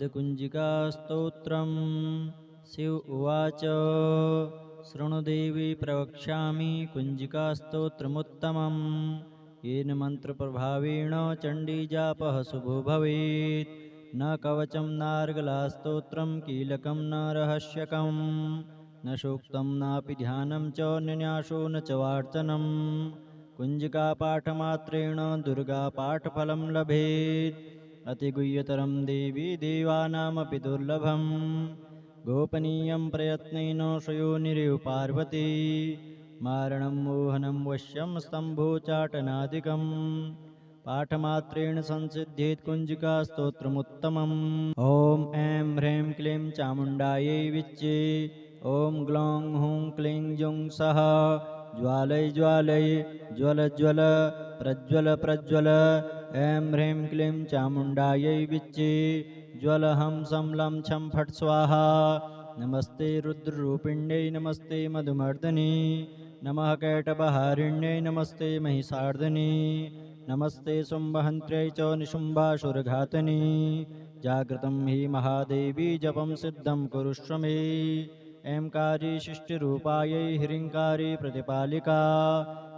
सिद्धकुञ्जिकास्तोत्रम्। शिव उवाच शृणुदेवी प्रवक्ष्यामि कुञ्जिकास्तोत्रमुत्तमम्। येन मन्त्रप्रभावेण चण्डीजापः शुभो भवेत्। न कवचं नार्गलास्तोत्रं कीलकं न रहस्यकं। न सूक्तं नापि ध्यानं च निन्यासो न च वार्चनं। कुञ्जिकापाठमात्रेण दुर्गापाठफलं लभेत्। अतिगुह्यतरं देवी देवानामपि दुर्लभम्। गोपनीयं प्रयत्नेन स्वयोनिरिव पार्वती। मारणं मोहनं वश्यं स्तम्भोच्चाटनादिकम्। पाठमात्रेण संसिद्ध्येत् कुञ्जिकास्तोत्रमुत्तमम्। ॐ ऐं ह्रीं क्लीं चामुण्डायै विच्चे। ॐ ग्लौं हूं क्लीं जुं सः। ज्वालय ज्वालय ज्वल ज्वल प्रज्वल प्रज्वल। ऐं ह्रीं क्लीं चामुण्डायै विच्चे। ज्वल हं सं लं छं फट् स्वाहा। नमस्ते रुद्ररूपिण्यै नमस्ते मधुमर्दिनी। नमः कैटभहारिण्यै नमस्ते महिषार्दिनी। नमस्ते शुम्भहन्त्र्यै च निशुम्भासुरघातिनी। जागृतं हि महादेवी जपं सिद्धं कुरुष्व मे। ऐंकारी सृष्टिरूपायै ह्रीङ्कारी प्रतिपालिका।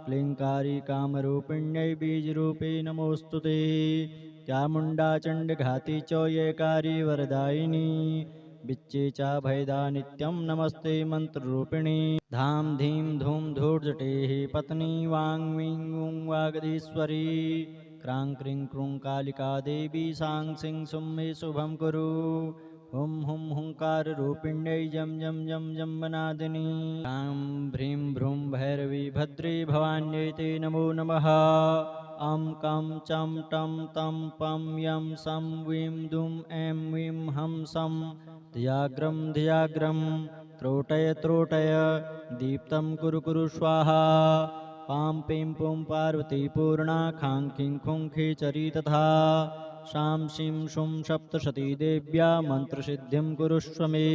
क्लीङ्कारी कामरूपिण्यै बीजरूपे नमोऽस्तु ते। चामुण्डा चण्डघाती च येकारी वरदायिनी। विच्चे च भयदा नित्यं नमस्ते मन्त्ररूपिणी। धां धीं धूं धूर्जटेः पत्नी वां वीं ऊं वागधीश्वरी। क्रां क्रीं क्रूं कालिका देवी सां सीं सुं मे शुभं कुरु। हुं हुं हुंकाररूपिण्यै जं जं जं जम्बनादिनी। ह्रां भ्रीं भ्रूं भैरवी भद्रे भवान्यै ते नमो नमः। अं कं चं टं तं पं यं सं वीं दुं ऐं वीं हं सं। धियाग्रं धियाग्रं त्रोटय त्रोटय दीप्तं कुरु कुरु स्वाहा। पां पीं पुं पार्वती पूर्णा खां खीं खुं खीचरी तथा। शां शीं शुं सप्तशती देव्या मन्त्रसिद्धिं कुरुष्व मे।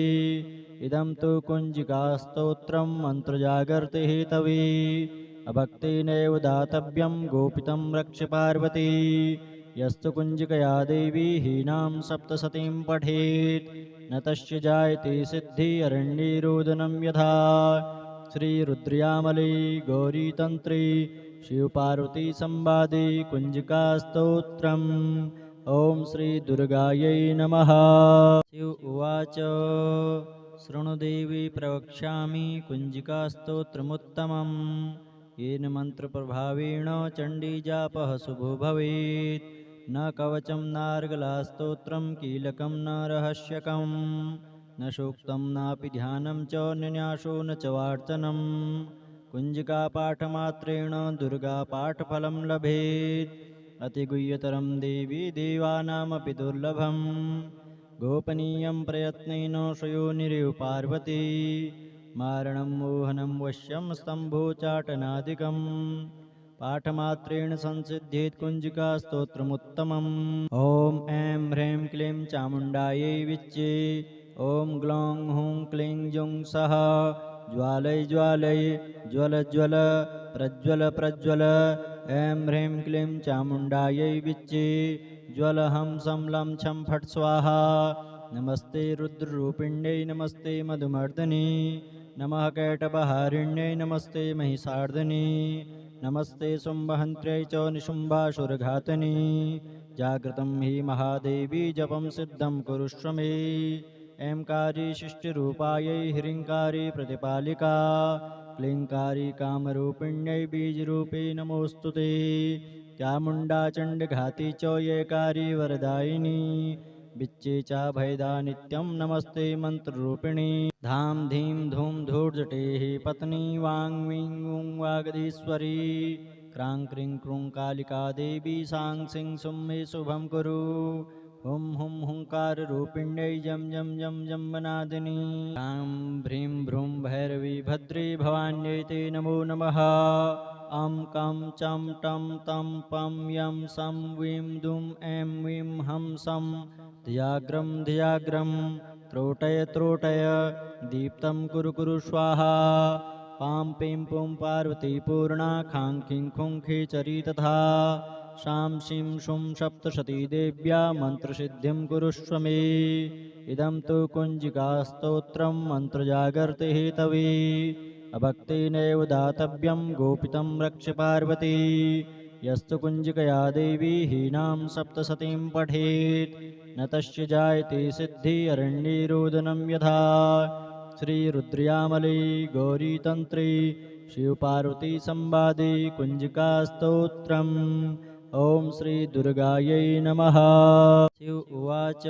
इदं तु कुञ्जिकास्तोत्रं मन्त्रजागर्ति हेतवे। अभक्तेनैव दातव्यं गोपितं रक्ष पार्वती। यस्तु कुञ्जिकया देवी हीनां सप्तशतीं पठेत्। न तस्य जायते सिद्धि अरण्ये रोदनं यथा। श्रीरुद्रयामले गौरीतन्त्रे शिवपार्वतीसंवादे कुञ्जिकास्तोत्रम्। ॐ श्रीदुर्गायै नमः। शिव उवाच शृणुदेवी प्रवक्ष्यामि कुञ्जिकास्तोत्रमुत्तमम्। येन मन्त्रप्रभावेण चण्डीजापः शुभो भवेत्। न कवचं नार्गलास्तोत्रं कीलकं न रहस्यकं। न सूक्तं नापि ध्यानं च निन्यासो न च वार्चनं। कुञ्जिकापाठमात्रेण दुर्गापाठफलं लभेत्। अतिगुह्यतरं देवी देवानामपि दुर्लभम्। गोपनीयं प्रयत्नेन स्वयोनिरिव पार्वती। मारणं मोहनं वश्यं स्तम्भोच्चाटनादिकम्। पाठमात्रेण संसिद्ध्येत् कुञ्जिकास्तोत्रमुत्तमम्। ॐ ऐं ह्रीं क्लीं चामुण्डायै विच्चे। ॐ ग्लौं हूं क्लीं जुं सः। ज्वालय ज्वालय ज्वल ज्वल प्रज्वल प्रज्वल। ऐं ह्रीं क्लीं चामुण्डायै विच्चे। ज्वल हं सं लं छं फट् स्वाहा। नमस्ते रुद्ररूपिण्यै नमस्ते मधुमर्दिनी। नमः कैटभहारिण्यै नमस्ते महिषार्दिनी। नमस्ते शुम्भहन्त्र्यै च निशुम्भासुरघातिनी। जागृतं हि महादेवी जपं सिद्धं कुरुष्व मे। ऐंकारी सृष्टिरूपायै ह्रीङ्कारी प्रतिपालिका। क्लीङ्कारी कामरूपिण्यै बीजरूपे नमोऽस्तु ते। चामुण्डा चण्डघाती च येकारी वरदायिनी। विच्चे च भयदा नित्यं नमस्ते मन्त्ररूपिणी। धां धीं धूं धूर्जटेः पत्नी वां वीं ऊं वागधीश्वरी। क्रां क्रीं क्रूं कालिका देवी सां सीं सुं मे शुभं कुरु। हुं हुं हुंकाररूपिण्यै जं जं जं जम्बनादिनी। ह्रां भ्रीं भ्रूं भैरवी भद्रे भवान्यै ते नमो नमः। अं कं चं टं तं पं यं सं वीं दुं ऐं वीं हं सं। धियाग्रं धियाग्रं त्रोटय त्रोटय दीप्तं कुरु कुरु स्वाहा। पां पीं पुं पार्वती पूर्णा खां खीं खुं खीचरी तथा। शां शीं शुं सप्तशती देव्या मन्त्रसिद्धिं कुरुष्व मे। इदं तु कुञ्जिकास्तोत्रं मन्त्रजागर्ति हेतवे अभक्तेनैव दातव्यं गोपितं रक्ष पार्वती। यस्तु कुञ्जिकया देवी हीनां सप्तशतीं पठेत् न तस्य जायते सिद्धि अरण्ये रोदनं यथा। श्रीरुद्रयामले गौरीतन्त्रे शिवपार्वती संवादे कुञ्जिकास्तोत्रम्। ॐ श्रीदुर्गायै नमः। शिव उवाच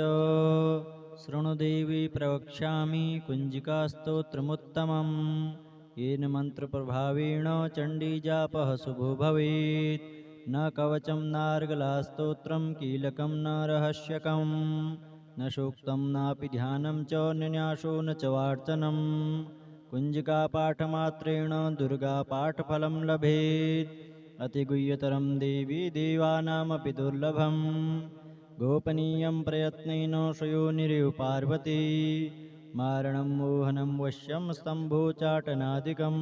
शृणु देवी प्रवक्ष्यामि कुञ्जिकास्तोत्रमुत्तमम्। येन मन्त्रप्रभावेण चण्डीजापः शुभो भवेत्। न कवचं नार्गलास्तोत्रं कीलकं न रहस्यकं न सूक्तं नापि ध्यानं च न्यासो न च वार्चनं। कुञ्जिकापाठमात्रेण दुर्गापाठफलं लभेत्। अतिगुह्यतरं देवी देवानामपि दुर्लभम्। गोपनीयं प्रयत्नेन स्वयोनिरेव पार्वती। मारणं मोहनं वश्यं स्तम्भोच्चाटनादिकं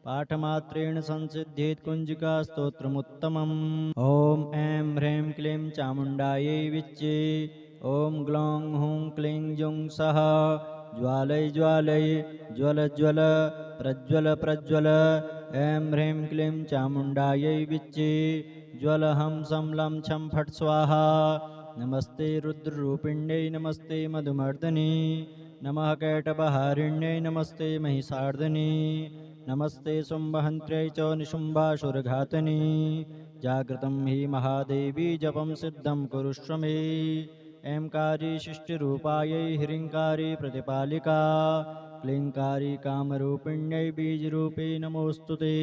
पाठमात्रेण संसिद्ध्येत् कुञ्जिकास्तोत्रमुत्तमम्। ॐ ऐं ह्रीं क्लीं चामुण्डायै विच्चे। ॐ ग्लौं हूं क्लीं जुं सः ज्वालय ज्वालय ज्वल ज्वल प्रज्वल प्रज्वल। ऐं ह्रीं क्लीं चामुण्डायै विच्चे। ज्वल हं सं लं छं फट् स्वाहा। नमस्ते रुद्ररूपिण्यै नमस्ते मधुमर्दिनी। नमः कैटभहारिण्यै नमस्ते महिषार्दिनी। नमस्ते शुम्भहन्त्र्यै च निशुम्भासुरघातिनी। जागृतं हि महादेवी जपं सिद्धं कुरुष्व मे। ऐंकारी सृष्टिरूपायै ह्रीङ्कारी प्रतिपालिका। क्लीङ्कारी कामरूपिण्यै बीजरूपे नमोऽस्तु ते।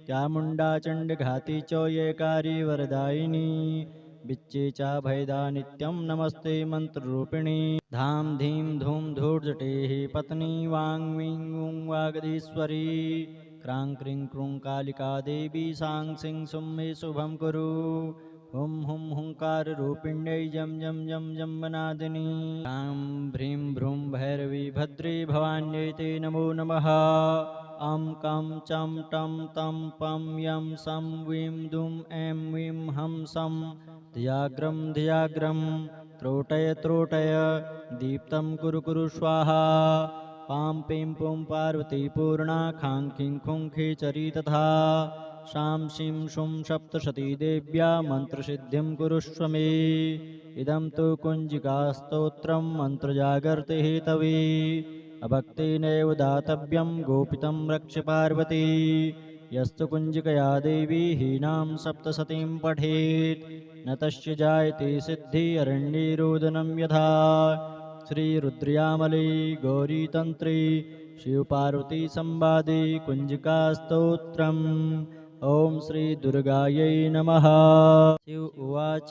चामुण्डा चण्डघाती च येकारी वरदायिनी। विच्चे चाभयदा नित्यं नमस्ते मन्त्ररूपिणी। धां धीं धूं धूर्जटेः पत्नी वां वीं ऊं वागधीश्वरी। क्रां क्रीं क्रूं कालिका देवी सां सीं सुं मे शुभं कुरु। हुं हुं हुंकाररूपिण्यै जं जं जं जम्बनादिनी। ह्रां भ्रीं भ्रूं भैरवी भद्रे भवान्यै ते नमो नमः। अं कं चं टं तं पं यं सं वीं दुं ऐं वीं हं सं धियाग्रं धियाग्रं त्रोटय त्रोटय दीप्तं कुरु कुरु स्वाहा। पां पीं पुं पार्वती पूर्णा खां खीं खुं खेचरी तथा। शां शीं शुं सप्तशती देव्या मन्त्रसिद्धिं कुरुष्व मे। इदं तु कुञ्जिकास्तोत्रं मन्त्रजागर्ति हेतवे अभक्तेनैव दातव्यं गोपितं रक्ष पार्वती। यस्तु कुञ्जिकया देवी हीनां सप्तशतीं पठेत् न तस्य जायते सिद्धि अरण्ये रोदनं यथा। श्रीरुद्रयामले गौरीतन्त्रे शिवपार्वती संवादे कुञ्जिकास्तोत्रम्। ॐ श्रीदुर्गायै नमः। शिव उवाच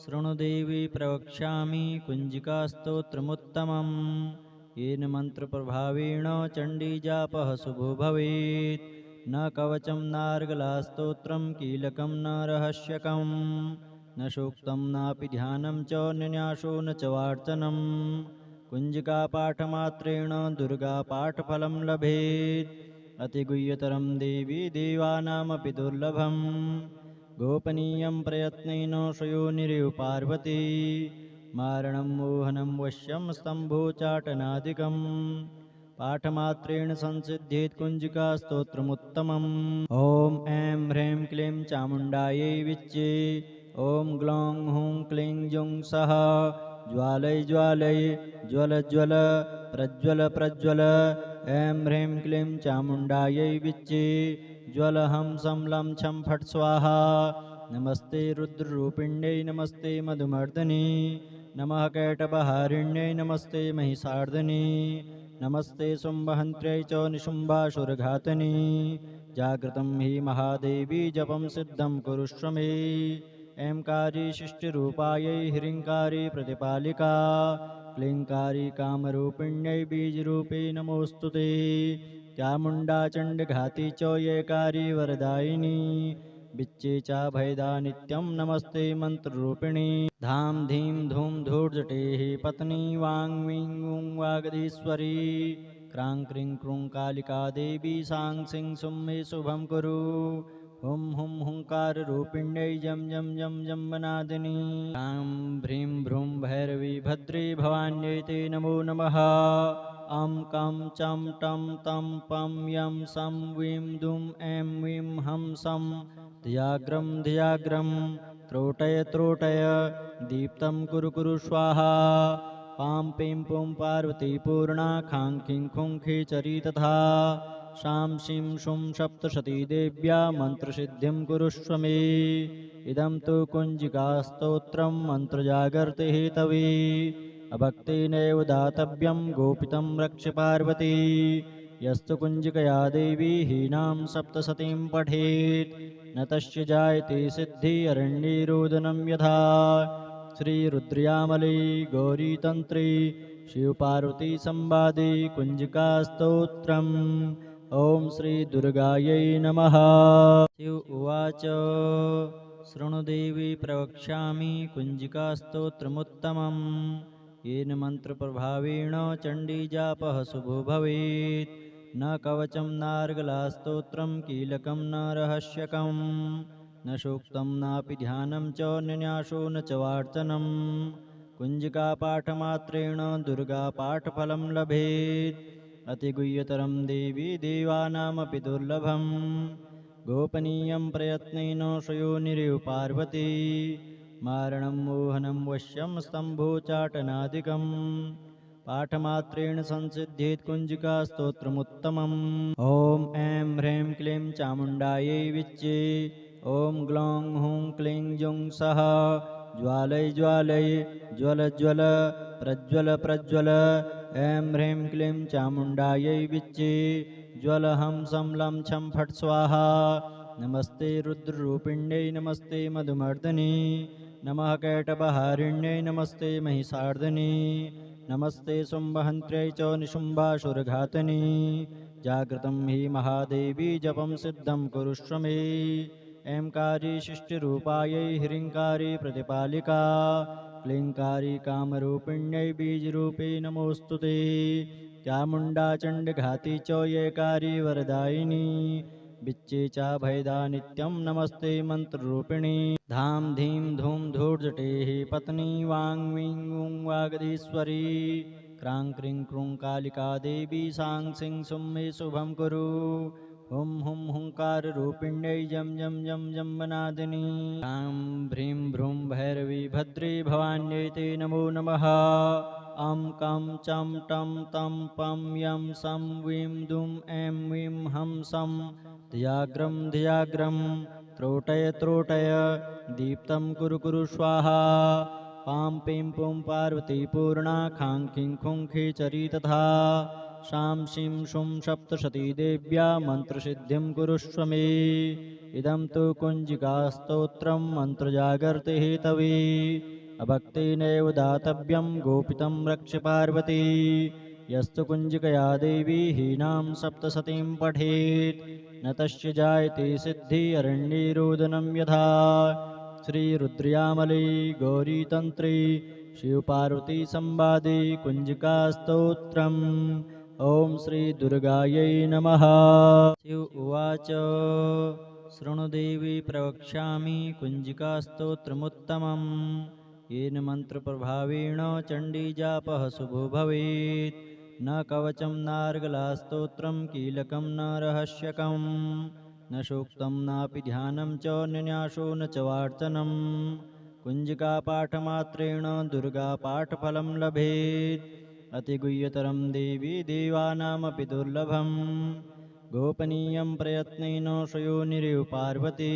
शृणु देवी प्रवक्ष्यामि कुञ्जिकास्तोत्रमुत्तमम्। येन मन्त्रप्रभावेण चण्डीजापः शुभो भवेत्। न कवचं नार्गलास्तोत्रं कीलकं न रहस्यकं न सूक्तं नापि ध्यानं च न्यासो न च वार्चनं। कुञ्जिकापाठमात्रेण दुर्गापाठफलं लभेत्। अतिगुह्यतरं देवी देवानामपि दुर्लभम्। गोपनीयं प्रयत्नेन स्वयोनिरेव पार्वती। मारणं मोहनं वश्यं स्तम्भोच्चाटनादिकं पाठमात्रेण संसिद्ध्येत् कुञ्जिकास्तोत्रमुत्तमम्। ॐ ऐं ह्रीं क्लीं चामुण्डायै विच्चे। ॐ ग्लौं हूं क्लीं जुं सः ज्वालय ज्वालय ज्वल ज्वल प्रज्वल प्रज्वल। ऐं ह्रीं क्लीं चामुण्डायै विच्चे। ज्वल हं सं लं छं फट् स्वाहा। नमस्ते रुद्ररूपिण्यै नमस्ते मधुमर्दिनी। नमः कैटभहारिण्यै नमस्ते महिषार्दिनी। नमस्ते शुम्भहन्त्र्यै च निशुम्भासुरघातिनी। जागृतं हि महादेवी जपं सिद्धं कुरुष्व मे। ऐंकारी सृष्टिरूपायै ह्रीङ्कारी प्रतिपालिका। क्लीङ्कारी कामरूपिण्यै बीजरूपे नमोऽस्तु ते। चामुण्डा चण्डघाती च येकारी वरदायिनी। विच्चे चाभयदा नित्यं नमस्ते मन्त्ररूपिणी। धां धीं धूं धूर्जटेः पत्नी वां वीं ऊं वागधीश्वरी। क्रां क्रीं क्रूं कालिका देवी सां सीं सुं मे शुभं कुरु। हुं हुं हुङ्काररूपिण्यै जं जं जं जम्बनादिनी ह्रां भ्रीं भ्रूं भैरवी भद्री भवान्यै ते नमो नमः अं कं चं टं तं पं यं सं वीं दुं ऐं वीं हं सं धियाग्रं धियाग्रं त्रोटय त्रोटय दीप्तं कुरु कुरु स्वाहा पां पीं पुं पार्वती पूर्णा खां खीं खुं खीचरी तथा शां शीं शुं सप्तशती देव्या मन्त्रसिद्धिं कुरुष्व मे इदं तु कुञ्जिकास्तोत्रं मन्त्रजागर्ति हेतवे अभक्तेनैव दातव्यं गोपितं रक्ष पार्वती यस्तु कुञ्जिकया देवी हीनां सप्तशतीं पठेत् न तस्य जायते सिद्धि अरण्ये रोदनं यथा श्रीरुद्रयामले गौरीतन्त्रे शिवपार्वती संवादे कुञ्जिकास्तोत्रम् ॐ श्रीदुर्गायै नमः। शिव उवाच शृणु देवी प्रवक्ष्यामि कुञ्जिकास्तोत्रमुत्तमम् येन मन्त्रप्रभावेण चण्डीजापः शुभो भवेत् न कवचं नार्गलास्तोत्रं कीलकं न रहस्यकं न सूक्तं नापि ध्यानं च निन्यासो न च वार्चनं कुञ्जिकापाठमात्रेण दुर्गापाठफलं लभेत् अतिगुह्यतरं देवी देवानामपि दुर्लभं गोपनीयं प्रयत्नेन स्वयोनिरिव पार्वती मारणं मोहनं वश्यं स्तम्भोच्चाटनादिकं पाठमात्रेण संसिद्ध्येत् कुञ्जिकास्तोत्रमुत्तमम् ॐ ऐं ह्रीं क्लीं चामुण्डायै विच्चे ॐ ग्लौं हूं क्लीं जुं सः ज्वालय ज्वालय ज्वल ज्वल प्रज्वल प्रज्वल ऐं ह्रीं क्लीं चामुण्डायै विच्चे ज्वल हं सं लं छं फट् स्वाहा नमस्ते रुद्ररूपिण्यै नमस्ते मधुमर्दिनी नमः कैटभहारिण्यै नमस्ते महिषार्दिनी नमस्ते शुम्भहन्त्र्यै च निशुम्भासुरघातिनी जागृतं हि महादेवी जपं सिद्धं कुरुष्व मे ऐंकारी शिष्टरूपायै ह्रीङ्कारी प्रतिपालिका क्लीङ्कारी कामरूपिण्यै बीजरूपे नमोऽस्तु ते चामुण्डा चण्डघाती च येकारी वरदायिनी बिच्चे च भयदा नित्यं नमस्ते मन्त्ररूपिणी धां धीं धूं धूर्जटेः पत्नी वां वीं ऊं वागधीश्वरी क्रां क्रीं क्रूं कालिका देवी सां सिं सुं मे शुभं कुरु हुं हुं हुङ्काररूपिण्यै जं जं जं जम्बनादिनी ह्रां भ्रीं भ्रूं भैरवी भद्री भवान्यै ते नमो नमः अं कं चं टं तं पं यं सं वीं दुं ऐं वीं हं सं धियाग्रं धियाग्रं त्रोटय त्रोटय दीप्तं कुरु कुरु स्वाहा पां पीं पुं पार्वती पूर्णा खां खीं खुं खीचरी तथा शां शीं शुं सप्तशती देव्या मन्त्रसिद्धिं कुरुष्व मे इदं तु कुञ्जिकास्तोत्रं मन्त्रजागर्ति हेतवे अभक्तेनैव दातव्यं गोपितं रक्ष पार्वती यस्तु कुञ्जिकया देवी हीनां सप्तशतीं पठेत् न तस्य जायते सिद्धि अरण्ये रोदनं यथा श्रीरुद्रयामले गौरीतन्त्रे शिवपार्वती संवादे कुञ्जिकास्तोत्रम् ॐ श्रीदुर्गायै नमः। शिव उवाच शृणु देवी प्रवक्ष्यामि कुञ्जिकास्तोत्रमुत्तमम् येन मन्त्रप्रभावेण चण्डीजापः शुभो भवेत् न कवचं नार्गलास्तोत्रं कीलकं न रहस्यकं न सूक्तं नापि ध्यानं च निन्यासो न च वार्चनं कुञ्जिकापाठमात्रेण दुर्गापाठफलं लभेत् अतिगुह्यतरं देवी देवानामपि दुर्लभं गोपनीयं प्रयत्नेन स्वयोनिरिव पार्वती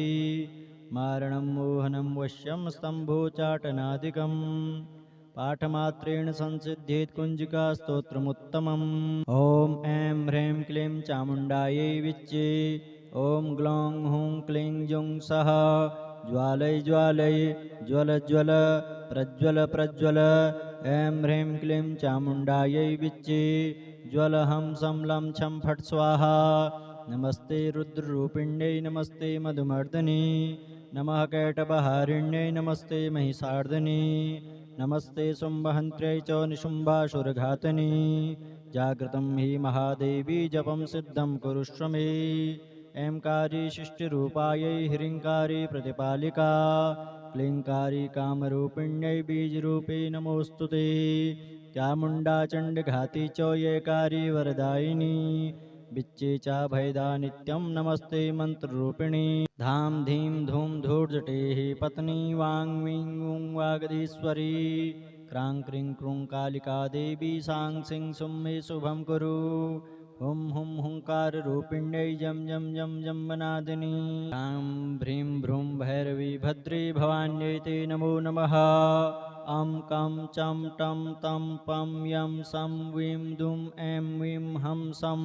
मारणं मोहनं वश्यं स्तम्भोच्चाटनादिकं पाठमात्रेण संसिद्ध्येत् कुञ्जिकास्तोत्रमुत्तमम् ॐ ऐं ह्रीं क्लीं चामुण्डायै विच्चे ॐ ग्लौं हूं क्लीं जुं सः ज्वालय ज्वालय ज्वल ज्वल प्रज्वल प्रज्वल ऐं ह्रीं क्लीं चामुण्डायै विच्चे ज्वल हं सं लं छं फट् स्वाहा नमस्ते रुद्ररूपिण्यै नमस्ते मधुमर्दिनी नमः कैटभहारिण्यै नमस्ते महिषार्दिनी नमस्ते शुम्भहन्त्र्यै च निशुम्भासुरघातिनी जागृतं हि महादेवी जपं सिद्धं कुरुष्व मे ऐंकारी शिष्टिरूपायै ह्रीङ्कारी प्रतिपालिका क्लीङ्कारी कामरूपिण्यै बीजरूपे नमोऽस्तु ते चामुण्डा चण्डघाती च येकारी वरदायिनी बिच्चे च भयदा नित्यं नमस्ते मन्त्ररूपिणी धाम धीं धूम धूर्जटेः पत्नी वां वीं ऊं वागधीश्वरी क्रां क्रीं क्रूं कालिका देवी सां सिं सुं मे शुभं कुरु हुं हुं हुंकाररूपिण्यै जं जं जं जम्बनादिनी ह्रां भ्रीं भ्रूं भैरवी भद्रे भवान्यै ते नमो नमः अं कं चं टं तं पं यं सं वीं दुं ऐं वीं हं सं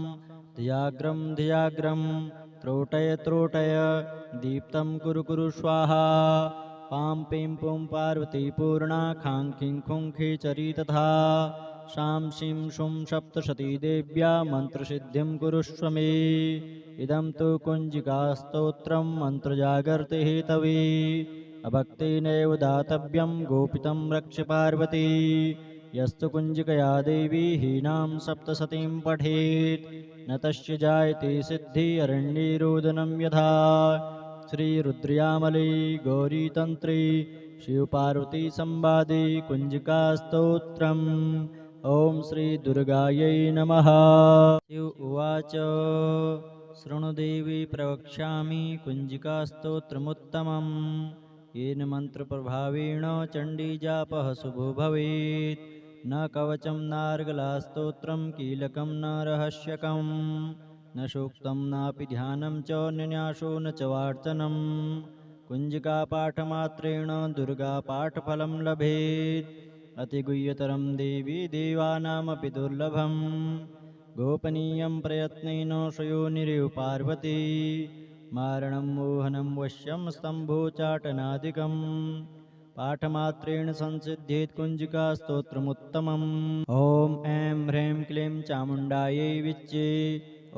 धियाग्रं त्रोटय त्रोटय दीप्तं कुरु कुरु स्वाहा पां पीं पुं पार्वती पूर्णा खां खीं खुं खीचरी तथा शां शीं शुं सप्तशती देव्या मन्त्रसिद्धिं कुरुष्व मे इदं तु कुञ्जिकास्तोत्रं मन्त्रजागर्ति हेतवे अभक्तेनैव दातव्यं गोपितं रक्ष पार्वती यस्तु कुञ्जिकया देवी हीनां सप्तशतीं पठेत् न तस्य जायते सिद्धि अरण्यरोदनं यथा श्रीरुद्रयामले गौरीतन्त्रे शिवपार्वतीसंवादे कुञ्जिकास्तोत्रम् ॐ श्रीदुर्गायै नमः। शिव उवाच शृणुदेवी प्रवक्ष्यामि कुञ्जिकास्तोत्रमुत्तमम् येन मन्त्रप्रभावेण चण्डीजापः शुभो भवेत् न कवचं नार्गलास्तोत्रं कीलकं न रहस्यकं न सूक्तं नापि ध्यानं च निन्यासो न च वार्चनं कुञ्जिकापाठमात्रेण दुर्गापाठफलं लभेत् अतिगुह्यतरं देवी देवानामपि दुर्लभं गोपनीयं प्रयत्नेन स्वयोनिरिव पार्वती मारणं मोहनं वश्यं स्तम्भोच्चाटनादिकं पाठमात्रेण संसिद्ध्येत् कुञ्जिकास्तोत्रमुत्तमम् ॐ ऐं ह्रीं क्लीं चामुण्डायै विच्चे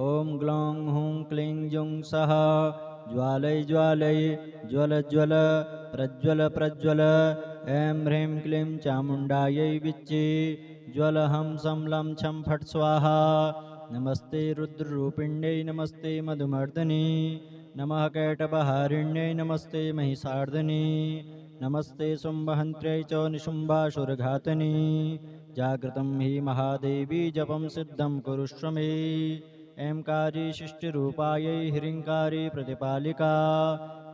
ॐ ग्लौं हूं क्लीं जुं सः ज्वालय ज्वालय ज्वल ज्वल प्रज्वल प्रज्वल ऐं ह्रीं क्लीं चामुण्डायै विच्चे ज्वल हं सं लं छं फट् स्वाहा नमस्ते रुद्ररूपिण्यै नमस्ते मधुमर्दिनी नमः कैटभहारिण्यै नमस्ते महिषार्दिनी नमस्ते शुम्भहन्त्र्यै च निशुम्भासुरघातिनी जागृतं हि महादेवी जपं सिद्धं कुरुष्व मे ऐंकारी शिष्टिरूपायै ह्रीङ्कारी प्रतिपालिका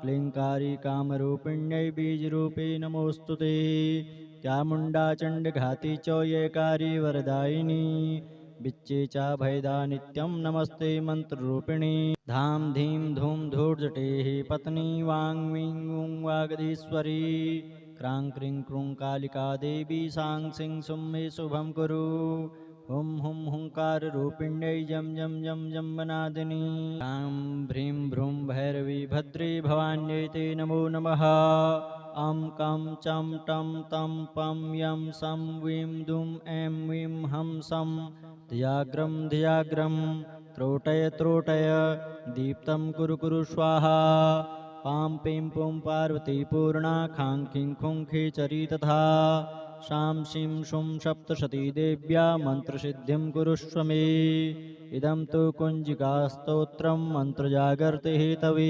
क्लीङ्कारी कामरूपिण्यै बीजरूपे नमोऽस्तु ते चामुण्डा चण्डघाती च येकारी वरदायिनी बिच्चे च भयदा नित्यं नमस्ते मन्त्ररूपिणी धाम धीं धूम धूर्जटेः पत्नी वां वीं ऊं वागधीश्वरी क्रां क्रीं क्रूं कालिका देवी सां सिं सुं मे शुभं कुरु हुं हुं हुंकाररूपिण्यै जं जं जं जम्बनादिनी ह्रां भ्रीं भ्रूं भैरवी भद्रे भवान्यै ते नमो नमः अं कं चं टं तं पं यं सं वीं दुं ऐं वीं हं सं धियाग्रं त्रोटय त्रोटय दीप्तं कुरु कुरु स्वाहा पां पीं पुं पार्वती पूर्णा खां खीं खुं खीचरी तथा शां शीं शुं सप्तशती देव्या मन्त्रसिद्धिं कुरुष्व मे इदं तु कुञ्जिकास्तोत्रं मन्त्रजागर्ति हेतवे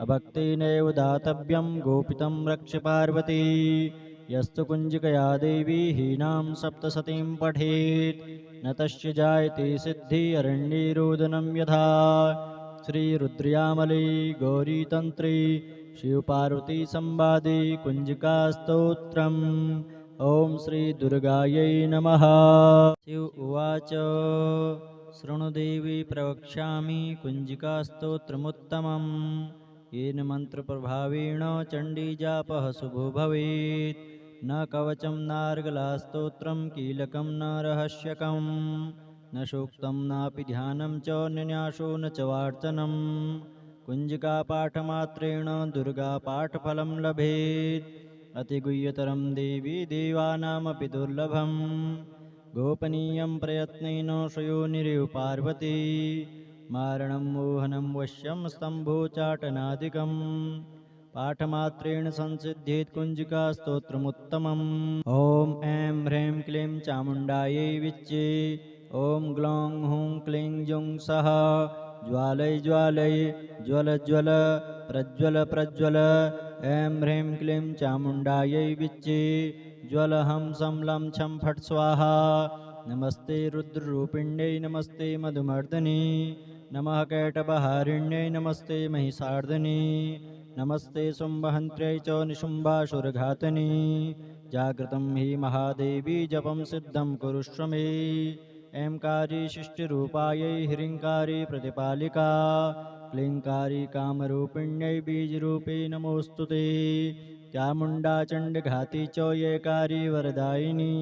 अभक्तेनैव दातव्यं गोपितं रक्ष पार्वती यस्तु कुञ्जिकया देवी हीनां सप्तशतीं पठेत् न तस्य जायते सिद्धि अरण्यरोदनं यथा श्रीरुद्रयामले गौरीतन्त्रे शिवपार्वतीसंवादे कुञ्जिकास्तोत्रम् ॐ श्रीदुर्गायै नमः। शिव उवाच शृणुदेवी प्रवक्ष्यामि कुञ्जिकास्तोत्रमुत्तमम् येन मन्त्रप्रभावेण चण्डीजापः शुभो भवेत् न कवचं नार्गलास्तोत्रं कीलकं न रहस्यकं न सूक्तं नापि ध्यानं च निन्यासो न च वार्चनं कुञ्जिकापाठमात्रेण दुर्गापाठफलं लभेत् अतिगुह्यतरं देवी देवानामपि दुर्लभं गोपनीयं प्रयत्नेन स्वयोनिरिव पार्वती मारणं मोहनं वश्यं स्तम्भोच्चाटनादिकं पाठमात्रेण संसिद्ध्येत् कुञ्जिकास्तोत्रमुत्तमम् ॐ ऐं ह्रीं क्लीं चामुण्डायै विच्चे ॐ ग्लौं हूं क्लीं जुं सः ज्वालय ज्वालय ज्वल ज्वल प्रज्वल प्रज्वल ऐं ह्रीं क्लीं चामुण्डायै विच्चे ज्वल हं सं लं छं फट् स्वाहा। नमस्ते रुद्ररूपिण्यै नमस्ते मधुमर्दिनी नमः कैटभहारिण्यै नमस्ते महिषार्दिनी नमस्ते शुम्भहन्त्र्यै च निशुम्भासुरघातिनी। जागृतं हि महादेवी जपं सिद्धं कुरुष्व मे। ऐंकारी शिष्टिरूपायै ह्रीङ्कारी प्रतिपालिका क्लीङ्कारी कामरूपिण्यै बीजरूपे नमोऽस्तु ते। चामुण्डा चण्डघाती च येकारी वरदायिनी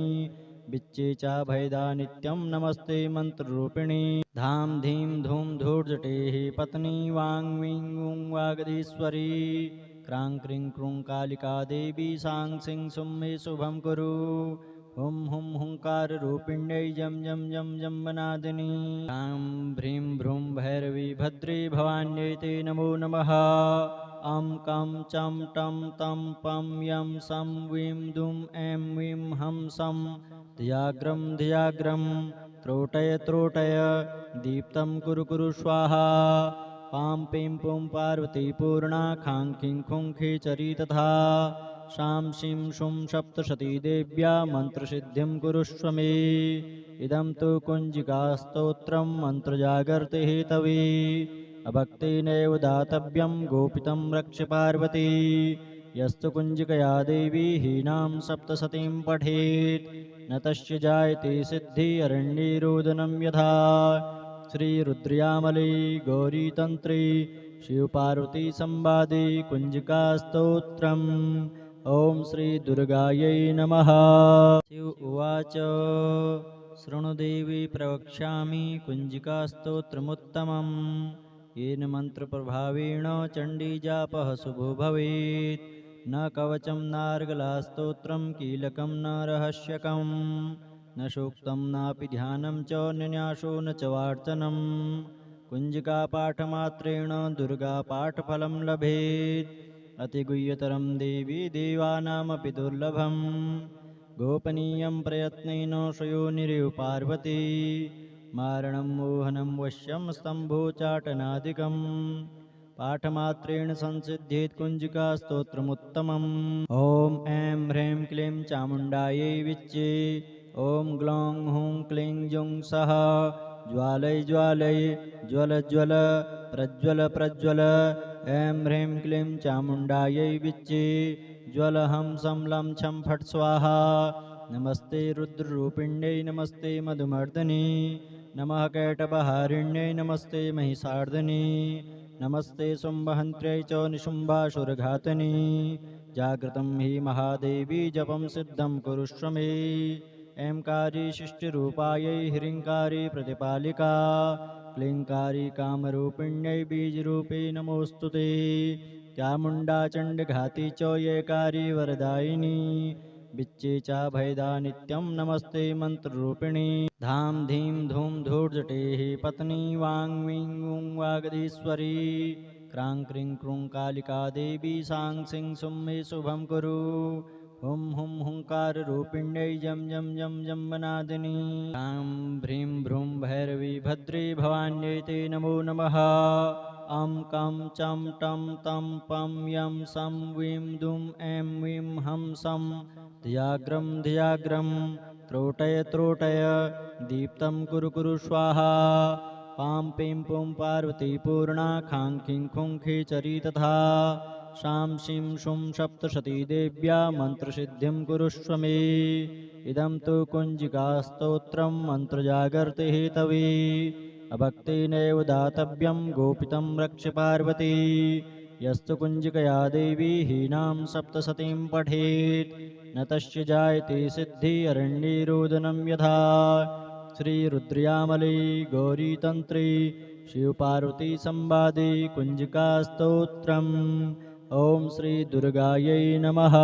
बिच्चे च भयदा नित्यं नमस्ते मन्त्ररूपिणी। धां धीं धूं धूर्जटेः पत्नी वां वीं ऊं वागधीश्वरी क्रां क्रीं क्रूं कालिका देवी सां सिं सुं मे शुभं कुरु। हुं हुं हुंकाररूपिण्यै जं जं जं जम्बनादिनी ह्रां भ्रीं भ्रूं भैरवी भद्रे भवान्यै ते नमो नमः। अं कं चं टं तं पं यं सं वीं दुं ऐं वीं हं सं धियाग्रं धियाग्रं त्रोटय त्रोटय दीप्तं कुरु कुरु स्वाहा। पां पीं पुं पार्वती पूर्णा खां खीं खुं खेचरी तथा शां शीं शुं सप्तशती देव्या मन्त्रसिद्धिं कुरुष्व मे। इदं तु कुञ्जिकास्तोत्रं मन्त्रजागर्ति हेतवे अभक्तेनैव दातव्यं गोपितं रक्ष पार्वती। यस्तु कुञ्जिकया देवी हीनां सप्तशतीं पठेत् न तस्य जायते सिद्धि अरण्ये रोदनं यथा। श्रीरुद्रयामले गौरीतन्त्रे शिवपार्वती संवादे कुञ्जिकास्तोत्रम्। ॐ श्रीदुर्गायै नमः। शिव उवाच शृणु देवी प्रवक्ष्यामि कुञ्जिकास्तोत्रमुत्तमम् येन मन्त्रप्रभावेण चण्डीजापः शुभो भवेत्। न कवचं नार्गलास्तोत्रं कीलकं न रहस्यकं न सूक्तं नापि ध्यानं च न्यासो न च वार्चनं। कुञ्जिकापाठमात्रेण दुर्गापाठफलं लभेत् अतिगुह्यतरं देवी देवानामपि दुर्लभं। गोपनीयं प्रयत्नेन स्वयोनिरेव पार्वती मारणं मोहनं वश्यं स्तम्भोच्चाटनादिकं पाठमात्रेण संसिद्ध्येत् कुञ्जिकास्तोत्रमुत्तमम्। ॐ ऐं ह्रीं क्लीं चामुण्डायै विच्चे ॐ ग्लौं हूं क्लीं जुं सः ज्वालय ज्वालय ज्वल ज्वल प्रज्वल प्रज्वल ऐं ह्रीं क्लीं चामुण्डायै विच्चे ज्वल हं सं लं छं फट् स्वाहा। नमस्ते रुद्ररूपिण्यै नमस्ते मधुमर्दिनी नमः कैटभहारिण्यै नमस्ते महिषार्दिनी नमस्ते शुम्भहन्त्र्यै च निशुम्भासुरघातिनी। जागृतं हि महादेवी जपं सिद्धं कुरुष्व मे। ऐंकारी शिष्टिरूपायै ह्रीङ्कारी प्रतिपालिका क्लीङ्कारी कामरूपिण्यै बीजरूपे नमोऽस्तु ते। चामुण्डा चण्डघाती च येकारी वरदायिनी बिच्चे च भयदा नित्यं नमस्ते मन्त्ररूपिणी। धां धीं धूं धूर्जटेः पत्नी वां वीं ऊं वागधीश्वरी क्रां क्रीं क्रूं कालिका देवी सां सिं सुं मे शुभं कुरु। हुं हुं हुंकाररूपिण्यै जं जं जं जम्बनादिनी ह्रां भ्रीं भ्रूं भैरवी भद्रे भवान्यै ते नमो नमः। अं कं चं टं तं पं यं सं वीं दुं ऐं वीं हं सं धियाग्रं धियाग्रं त्रोटय त्रोटय दीप्तं कुरु कुरु स्वाहा। पां पीं पुं पार्वती पूर्णा खां खीं खुं खेचरी तथा शां शीं शुं सप्तशती देव्या मन्त्रसिद्धिं कुरुष्व मे। इदं तु कुञ्जिकास्तोत्रं मन्त्रजागर्ति हेतवे अभक्तेनैव दातव्यं गोपितं रक्ष पार्वती। यस्तु कुञ्जिकया देवी हीनां सप्तशतीं पठेत् न तस्य जायते सिद्धि अरण्ये रोदनं यथा। श्रीरुद्रयामले गौरीतन्त्रे शिवपार्वती संवादे कुञ्जिकास्तोत्रम्। ॐ श्रीदुर्गायै नमः।